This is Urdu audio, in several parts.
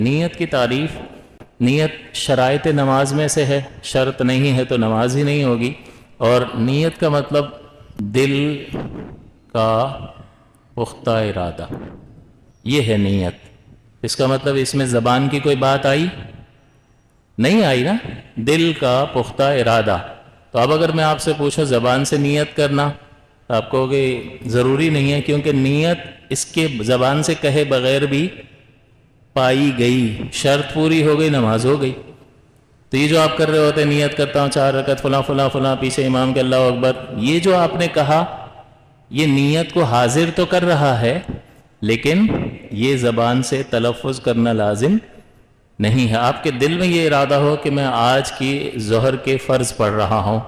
نیت کی تعریف، نیت شرائط نماز میں سے ہے، شرط نہیں ہے تو نماز ہی نہیں ہوگی. اور نیت کا مطلب دل کا پختہ ارادہ، یہ ہے نیت. اس کا مطلب اس میں زبان کی کوئی بات آئی نہیں آئی نا، دل کا پختہ ارادہ. تو اب اگر میں آپ سے پوچھوں زبان سے نیت کرنا، تو آپ کہو گے ضروری نہیں ہے، کیونکہ نیت اس کے زبان سے کہے بغیر بھی پائی گئی، شرط پوری ہو گئی، نماز ہو گئی. تو یہ جو آپ کر رہے ہوتے ہیں، نیت کرتا ہوں 4 رکعت فلاں فلاں فلاں پیچھے امام کے اللہ اکبر، یہ جو آپ نے کہا یہ نیت کو حاضر تو کر رہا ہے، لیکن یہ زبان سے تلفظ کرنا لازم نہیں ہے. آپ کے دل میں یہ ارادہ ہو کہ میں آج کی ظہر کے فرض پڑھ رہا ہوں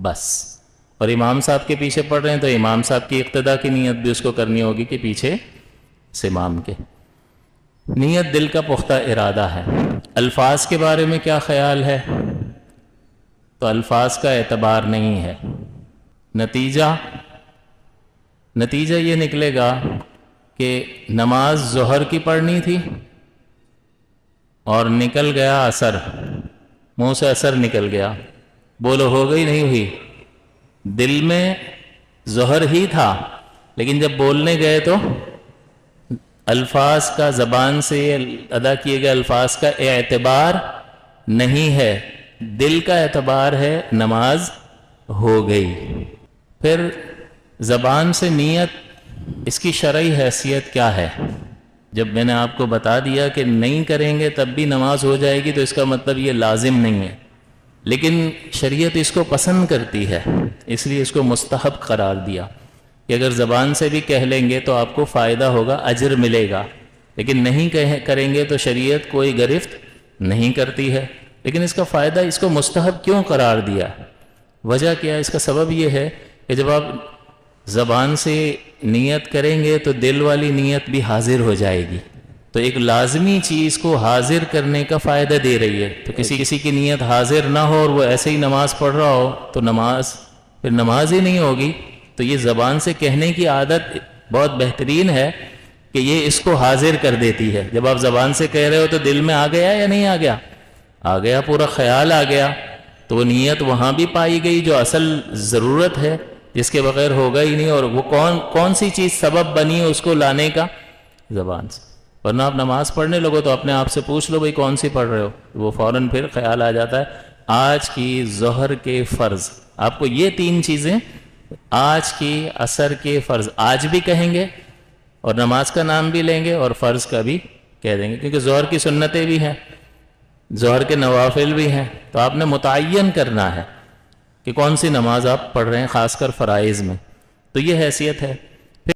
بس، اور امام صاحب کے پیچھے پڑھ رہے ہیں تو امام صاحب کی اقتداء کی نیت بھی اس کو کرنی ہوگی کہ پیچھے سے امام کے. نیت دل کا پختہ ارادہ ہے. الفاظ کے بارے میں کیا خیال ہے؟ تو الفاظ کا اعتبار نہیں ہے. نتیجہ یہ نکلے گا کہ نماز ظہر کی پڑھنی تھی اور نکل گیا عصر، منہ سے عصر نکل گیا، بولو ہو گئی نہیں ہوئی؟ دل میں ظہر ہی تھا، لیکن جب بولنے گئے تو الفاظ کا، زبان سے ادا کیے گئے الفاظ کا اعتبار نہیں ہے، دل کا اعتبار ہے، نماز ہو گئی. پھر زبان سے نیت، اس کی شرعی حیثیت کیا ہے؟ جب میں نے آپ کو بتا دیا کہ نہیں کریں گے تب بھی نماز ہو جائے گی، تو اس کا مطلب یہ لازم نہیں ہے، لیکن شریعت اس کو پسند کرتی ہے، اس لیے اس کو مستحب قرار دیا کہ اگر زبان سے بھی کہہ لیں گے تو آپ کو فائدہ ہوگا، اجر ملے گا، لیکن نہیں کریں گے تو شریعت کوئی گرفت نہیں کرتی ہے. لیکن اس کا فائدہ، اس کو مستحب کیوں قرار دیا؟ وجہ کیا ہے؟ اس کا سبب یہ ہے کہ جب آپ زبان سے نیت کریں گے تو دل والی نیت بھی حاضر ہو جائے گی، تو ایک لازمی چیز کو حاضر کرنے کا فائدہ دے رہی ہے. تو کسی کی نیت حاضر نہ ہو اور وہ ایسے ہی نماز پڑھ رہا ہو تو پھر نماز ہی نہیں ہوگی. تو یہ زبان سے کہنے کی عادت بہت بہترین ہے کہ یہ اس کو حاضر کر دیتی ہے. جب آپ زبان سے کہہ رہے ہو تو دل میں آ گیا یا نہیں آ گیا؟ آ گیا، پورا خیال آ گیا، تو وہ نیت وہاں بھی پائی گئی جو اصل ضرورت ہے، جس کے بغیر ہوگا ہی نہیں. اور وہ کون سی چیز سبب بنی اس کو لانے کا؟ زبان سے. ورنہ آپ نماز پڑھنے لگو تو اپنے آپ سے پوچھ لو بھئی کون سی پڑھ رہے ہو، وہ فوراً پھر خیال آ جاتا ہے آج کی ظہر کے فرض. آپ کو یہ 3 چیزیں، آج کی، عصر کے فرض آج بھی کہیں گے اور نماز کا نام بھی لیں گے اور فرض کا بھی کہہ دیں گے، کیونکہ ظہر کی سنتیں بھی ہیں، ظہر کے نوافل بھی ہیں. تو آپ نے متعین کرنا ہے کہ کون سی نماز آپ پڑھ رہے ہیں، خاص کر فرائض میں. تو یہ حیثیت ہے.